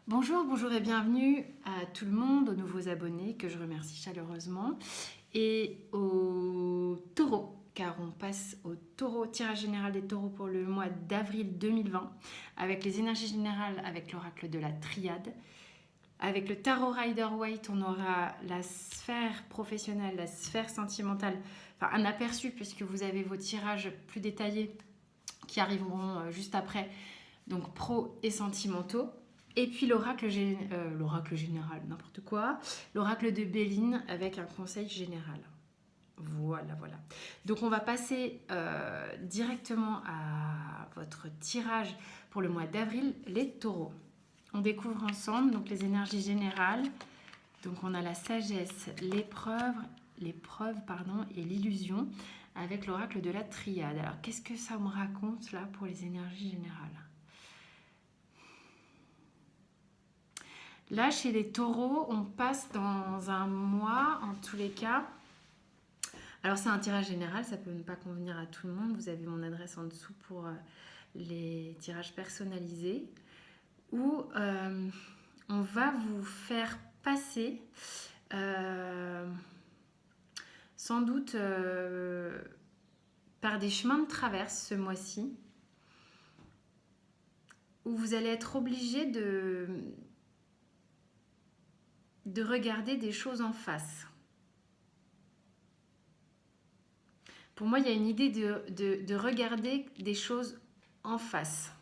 Bonjour, bonjour et bienvenue à tout le monde, aux nouveaux abonnés que je remercie chaleureusement et aux taureaux, car on passe au taureau, tirage général des taureaux pour le mois d'avril 2020 avec les énergies générales, avec l'oracle de la triade. Avec le tarot Rider-Waite, on aura la sphère professionnelle, la sphère sentimentale, enfin un aperçu puisque vous avez vos tirages plus détaillés qui arriveront juste après, donc pro et sentimentaux. Et puis l'oracle général, n'importe quoi, l'oracle de Béline avec un conseil général. Voilà, voilà. Donc on va passer directement à votre tirage pour le mois d'avril, les taureaux. On découvre ensemble donc les énergies générales. Donc on a la sagesse, l'épreuve et l'illusion avec l'oracle de la triade. Alors qu'est-ce que ça me raconte là pour les énergies générales ? Là, chez les taureaux, on passe dans un mois, en tous les cas. Alors, c'est un tirage général, ça peut ne pas convenir à tout le monde. Vous avez mon adresse en dessous pour les tirages personnalisés. Où on va vous faire passer, sans doute, par des chemins de traverse ce mois-ci, où vous allez être obligé de regarder des choses en face. Pour moi, il y a une idée de regarder des choses en face.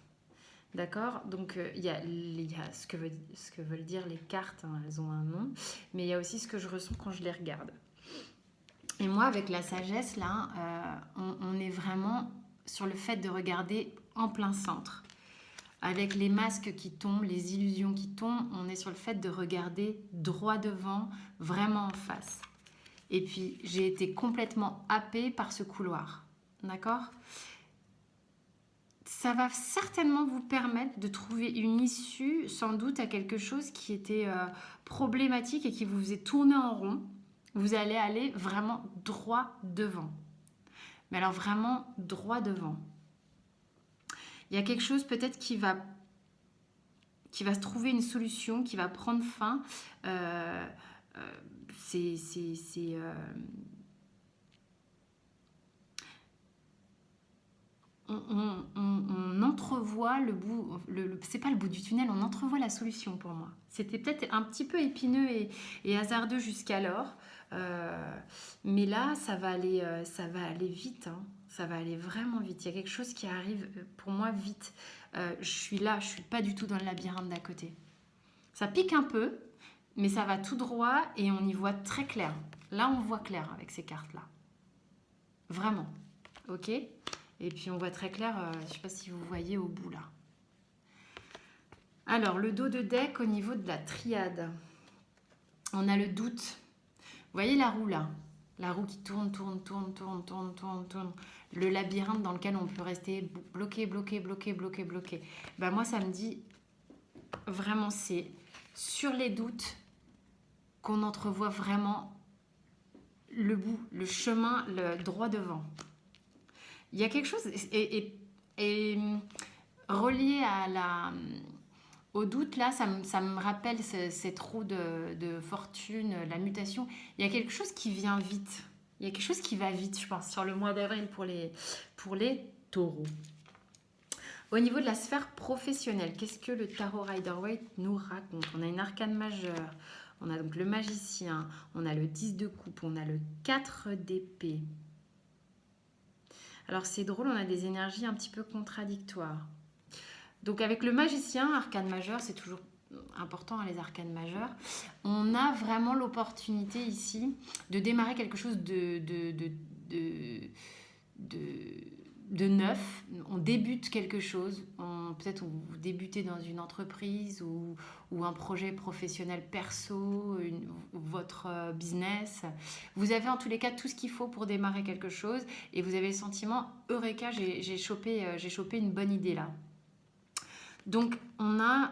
D'accord ? Donc, il y a ce que veulent dire les cartes, hein, elles ont un nom, mais il y a aussi ce que je ressens quand je les regarde. Et moi, avec la sagesse, là, on est vraiment sur le fait de regarder en plein centre. Avec les masques qui tombent, les illusions qui tombent, on est sur le fait de regarder droit devant, vraiment en face. Et puis, j'ai été complètement happée par ce couloir. D'accord ? Ça va certainement vous permettre de trouver une issue, sans doute, à quelque chose qui était problématique et qui vous faisait tourner en rond. Vous allez aller vraiment droit devant. Mais alors, vraiment droit devant. Il y a quelque chose peut-être qui va se trouver une solution, qui va prendre fin. On entrevoit le bout, c'est pas le bout du tunnel, on entrevoit la solution pour moi. C'était peut-être un petit peu épineux et hasardeux jusqu'alors, mais là, ça va aller vite, hein. Ça va aller vraiment vite. Il y a quelque chose qui arrive pour moi vite. Je suis là, je suis pas du tout dans le labyrinthe d'à côté. Ça pique un peu, mais ça va tout droit et on y voit très clair. Là, on voit clair avec ces cartes-là. Vraiment. Ok ? Et puis on voit très clair, je ne sais pas si vous voyez au bout là. Alors, le dos de deck au niveau de la triade. On a le doute. Vous voyez la roue là ? La roue qui tourne. Le labyrinthe dans lequel on peut rester bloqué. Ben moi, ça me dit, vraiment, c'est sur les doutes qu'on entrevoit vraiment le bout, le chemin, le droit devant. Il y a quelque chose, et relié au doute, là, ça me rappelle cette roue de fortune, la mutation. Il y a quelque chose qui vient vite. Il y a quelque chose qui va vite, je pense, sur le mois d'avril pour les taureaux. Au niveau de la sphère professionnelle, qu'est-ce que le tarot Rider-Waite nous raconte ? On a une arcane majeure, on a donc le magicien, on a le 10 de coupe, on a le 4 d'épée. Alors c'est drôle, on a des énergies un petit peu contradictoires. Donc avec le magicien, arcane majeur, c'est toujours important, hein, les arcanes majeures, on a vraiment l'opportunité ici de démarrer quelque chose de neuf. On débute quelque chose, peut-être vous débutez dans une entreprise ou un projet professionnel perso, votre business. Vous avez en tous les cas tout ce qu'il faut pour démarrer quelque chose et vous avez le sentiment Eureka, j'ai chopé une bonne idée là. Donc on a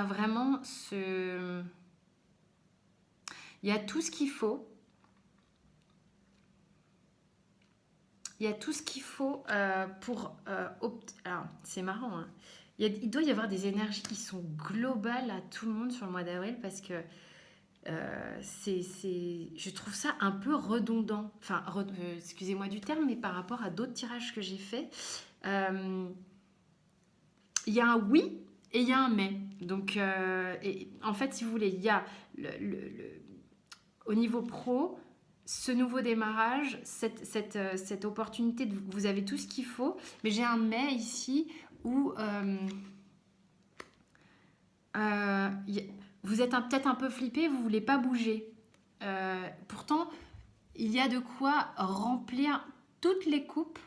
vraiment il y a tout ce qu'il faut. Il y a tout ce qu'il faut pour... alors, c'est marrant, hein. il doit y avoir des énergies qui sont globales à tout le monde sur le mois d'avril parce que je trouve ça un peu redondant. Enfin, excusez-moi du terme, mais par rapport à d'autres tirages que j'ai faits, euh, il y a un oui et il y a un mais. Donc, en fait, si vous voulez, il y a au niveau pro, ce nouveau démarrage, cette opportunité, vous avez tout ce qu'il faut, mais j'ai un mais ici où vous êtes peut-être un peu flippé, vous ne voulez pas bouger. Pourtant, il y a de quoi remplir toutes les coupes,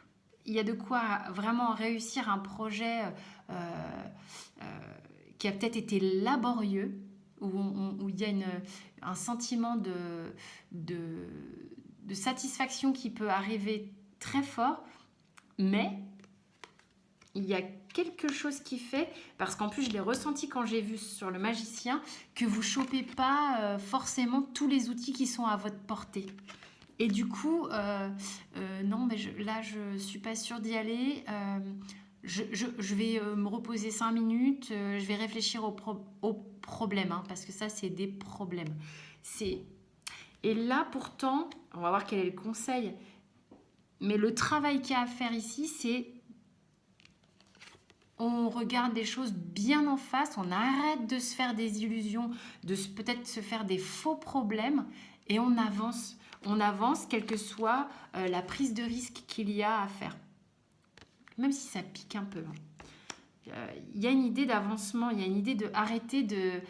il y a de quoi vraiment réussir un projet euh, euh, qui a peut-être été laborieux, où il y a un sentiment de, de satisfaction qui peut arriver très fort, mais il y a quelque chose qui fait, parce qu'en plus je l'ai ressenti quand j'ai vu sur le magicien, que vous chopez pas forcément tous les outils qui sont à votre portée. Et du coup, non, mais là, je suis pas sûre d'y aller. Je vais me reposer 5 minutes. Je vais réfléchir aux problèmes, hein, parce que ça, c'est des problèmes. C'est... Et là, pourtant, on va voir quel est le conseil. Mais le travail qu'il y a à faire ici, c'est on regarde les choses bien en face, on arrête de se faire des illusions, peut-être se faire des faux problèmes et on avance. On avance, quelle que soit la prise de risque qu'il y a à faire. Même si ça pique un peu. Il y a une idée d'avancement, il y a une idée de arrêter de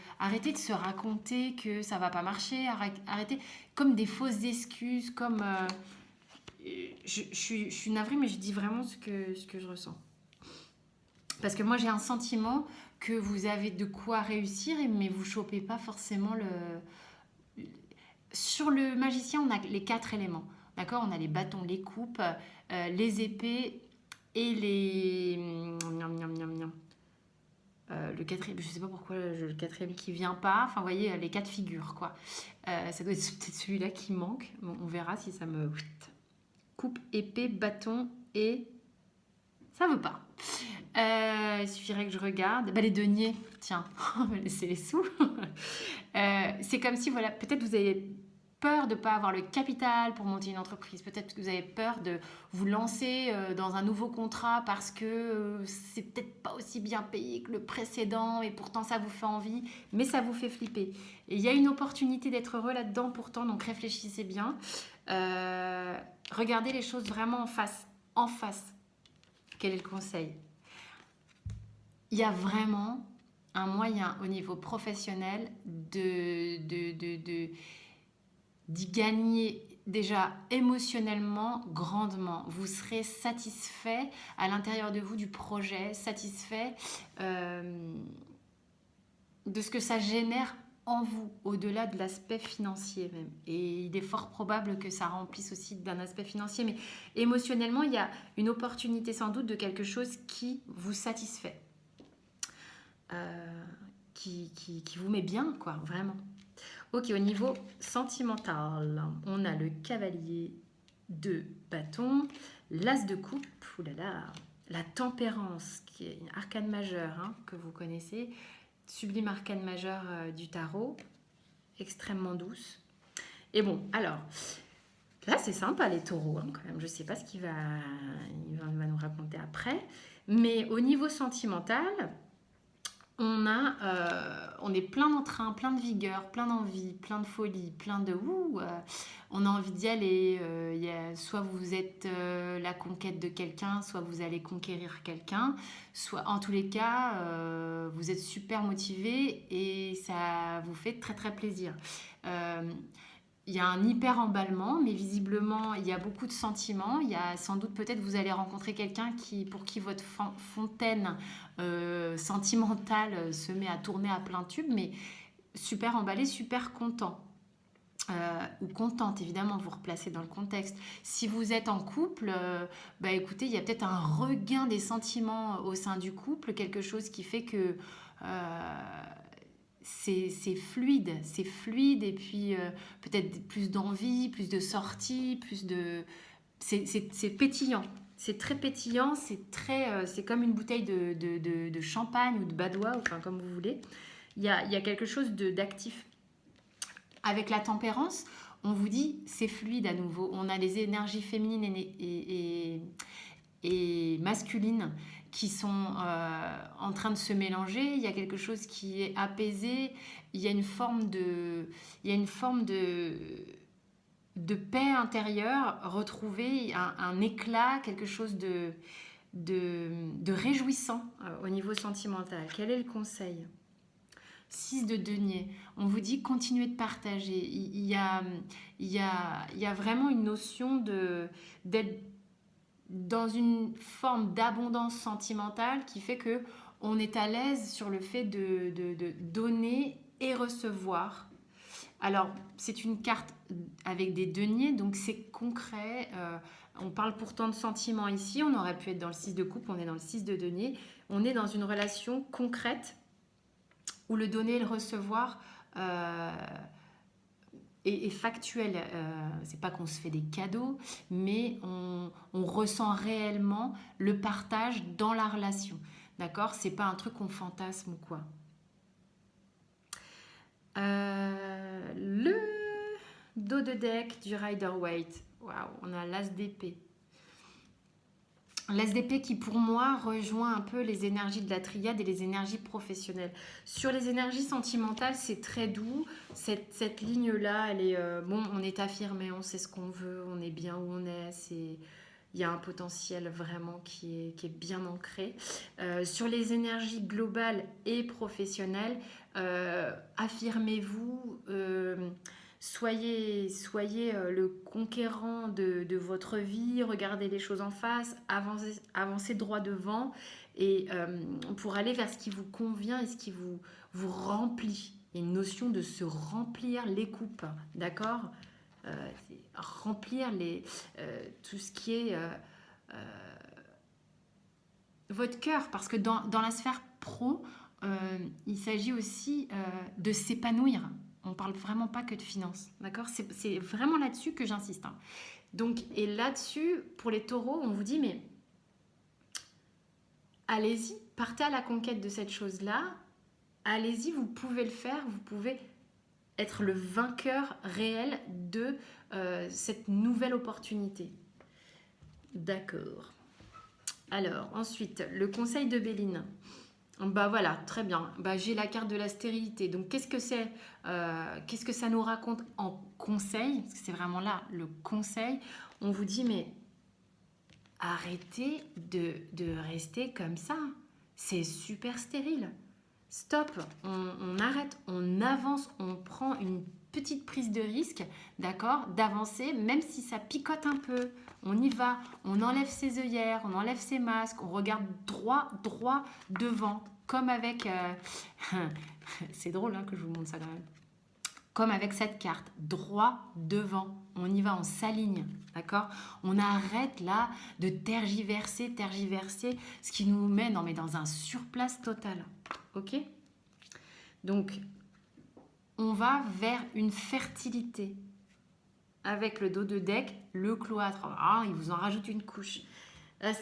se raconter que ça va pas marcher, arrêter comme des fausses excuses, comme... je suis navrée, mais je dis vraiment ce que je ressens. Parce que moi, j'ai un sentiment que vous avez de quoi réussir, mais vous ne chopez pas forcément le... Sur le magicien, on a les 4 éléments. D'accord? On a les bâtons, les coupes, les épées et les... le quatrième, je ne sais pas pourquoi le quatrième qui vient pas. Enfin, vous voyez, les 4 figures, quoi. Ça doit être peut-être celui-là qui manque. Bon, on verra si ça me... Coupe, épée, bâton et... Ça veut pas. Il suffirait que je regarde. Bah, les deniers, tiens, on va laisser les sous. C'est comme si, voilà, peut-être vous avez peur de ne pas avoir le capital pour monter une entreprise. Peut-être que vous avez peur de vous lancer dans un nouveau contrat parce que c'est peut-être pas aussi bien payé que le précédent et pourtant ça vous fait envie, mais ça vous fait flipper. Et il y a une opportunité d'être heureux là-dedans pourtant, donc réfléchissez bien. Regardez les choses vraiment en face. En face. Quel est le conseil? Il y a vraiment un moyen au niveau professionnel d'y gagner déjà émotionnellement grandement. Vous serez satisfait à l'intérieur de vous du projet, satisfait de ce que ça génère en vous, au-delà de l'aspect financier même. Et il est fort probable que ça remplisse aussi d'un aspect financier, mais émotionnellement, il y a une opportunité sans doute de quelque chose qui vous satisfait. Qui vous met bien, quoi, vraiment. Ok, au niveau sentimental, on a le cavalier de bâton, l'as de coupe, oulala, la tempérance, qui est une arcane majeure, hein, que vous connaissez, sublime arcane majeure du tarot, extrêmement douce. Et bon, alors, là c'est sympa les taureaux, hein, quand même. Je sais pas ce qu'il va nous raconter après, mais au niveau sentimental, on est plein d'entrain, plein de vigueur, plein d'envie, plein de folie, plein de on a envie d'y aller. Soit vous êtes la conquête de quelqu'un, soit vous allez conquérir quelqu'un, soit en tous les cas, vous êtes super motivé et ça vous fait très très plaisir. Il y a un hyper emballement, mais visiblement, il y a beaucoup de sentiments. Il y a sans doute, peut-être, vous allez rencontrer quelqu'un pour qui votre fontaine sentimentale se met à tourner à plein tube, mais super emballé, super content. Ou contente, évidemment, vous replacez dans le contexte. Si vous êtes en couple, bah écoutez, il y a peut-être un regain des sentiments au sein du couple, quelque chose qui fait que c'est fluide et puis peut-être plus d'envie, plus de sorties, plus de... C'est pétillant. C'est très pétillant, c'est comme une bouteille de champagne ou de badois, enfin comme vous voulez. Il y a quelque chose d'actif. Avec la tempérance, on vous dit c'est fluide à nouveau. On a les énergies féminines et masculines qui sont en train de se mélanger. Il y a quelque chose qui est apaisé. Il y a une forme de paix intérieure retrouvée, un éclat, quelque chose de réjouissant au niveau sentimental. Quel est le conseil ? 6 de denier, on vous dit continuez de partager. Il y a vraiment une notion d'être dans une forme d'abondance sentimentale qui fait que on est à l'aise sur le fait de donner et recevoir. Alors, c'est une carte avec des deniers, donc c'est concret. On parle pourtant de sentiments ici. On aurait pu être dans le 6 de coupe, on est dans le 6 de denier. On est dans une relation concrète où le donner et le recevoir est factuel. C'est pas qu'on se fait des cadeaux, mais on ressent réellement le partage dans la relation. D'accord ? C'est pas un truc qu'on fantasme ou quoi. Le dos de deck du Rider-Waite. Waouh, on a l'As d'épée. L'As d'épée qui pour moi rejoint un peu les énergies de la triade et les énergies professionnelles. Sur les énergies sentimentales, c'est très doux. Cette ligne-là, elle est bon, on est affirmé, on sait ce qu'on veut, on est bien où on est. Il y a un potentiel vraiment qui est bien ancré. Sur les énergies globales et professionnelles, affirmez-vous. Soyez le conquérant de votre vie, regardez les choses en face, avancez droit devant et pour aller vers ce qui vous convient et ce qui vous remplit. Il y a une notion de se remplir les coupes, d'accord ? Remplir tout ce qui est votre cœur, parce que dans la sphère pro, il s'agit aussi de s'épanouir. On ne parle vraiment pas que de finances, d'accord ? C'est vraiment là-dessus que j'insiste. Hein. Donc, et là-dessus, pour les taureaux, on vous dit, mais allez-y, partez à la conquête de cette chose-là. Allez-y, vous pouvez le faire, vous pouvez être le vainqueur réel de cette nouvelle opportunité. D'accord. Alors, ensuite, le conseil de Béline. Bah voilà, très bien. Bah, j'ai la carte de la stérilité. Donc, qu'est-ce que c'est qu'est-ce que ça nous raconte en conseil ? Parce que c'est vraiment là, le conseil. On vous dit, mais arrêtez de rester comme ça. C'est super stérile. Stop, on arrête, on avance, on prend une petite prise de risque, d'accord, d'avancer, même si ça picote un peu. On y va, on enlève ses œillères, on enlève ses masques, on regarde droit devant, comme avec... c'est drôle hein, que je vous montre ça quand même. Comme avec cette carte, droit devant. On y va, on s'aligne, d'accord ? On arrête là de tergiverser, ce qui nous met dans un surplace total, ok ? Donc, on va vers une fertilité. Avec le dos de deck, le cloître. Ah, il vous en rajoute une couche.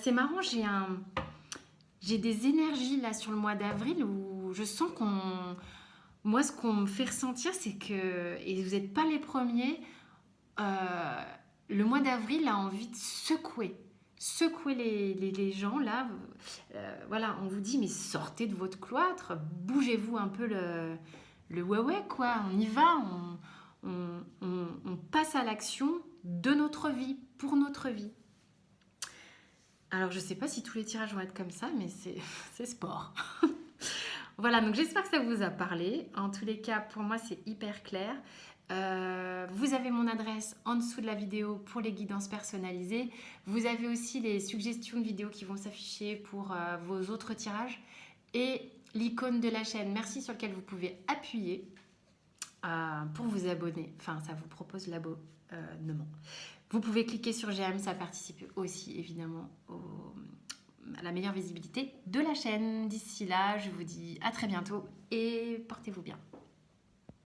C'est marrant, j'ai des énergies là sur le mois d'avril où je sens moi, ce qu'on me fait ressentir, c'est que, et vous n'êtes pas les premiers, le mois d'avril a envie de secouer les gens là. Voilà, on vous dit, mais sortez de votre cloître, bougez-vous un peu le ouais, quoi. On y va, on passe à l'action de notre vie, pour notre vie. Alors, je ne sais pas si tous les tirages vont être comme ça, mais c'est sport. Voilà, donc j'espère que ça vous a parlé. En tous les cas, pour moi, c'est hyper clair. Vous avez mon adresse en dessous de la vidéo pour les guidances personnalisées. Vous avez aussi les suggestions de vidéos qui vont s'afficher pour vos autres tirages. Et l'icône de la chaîne, merci, sur laquelle vous pouvez appuyer pour vous abonner. Enfin, ça vous propose l'abonnement. Vous pouvez cliquer sur j'aime, ça participe aussi évidemment à la meilleure visibilité de la chaîne. D'ici là, je vous dis à très bientôt et portez-vous bien.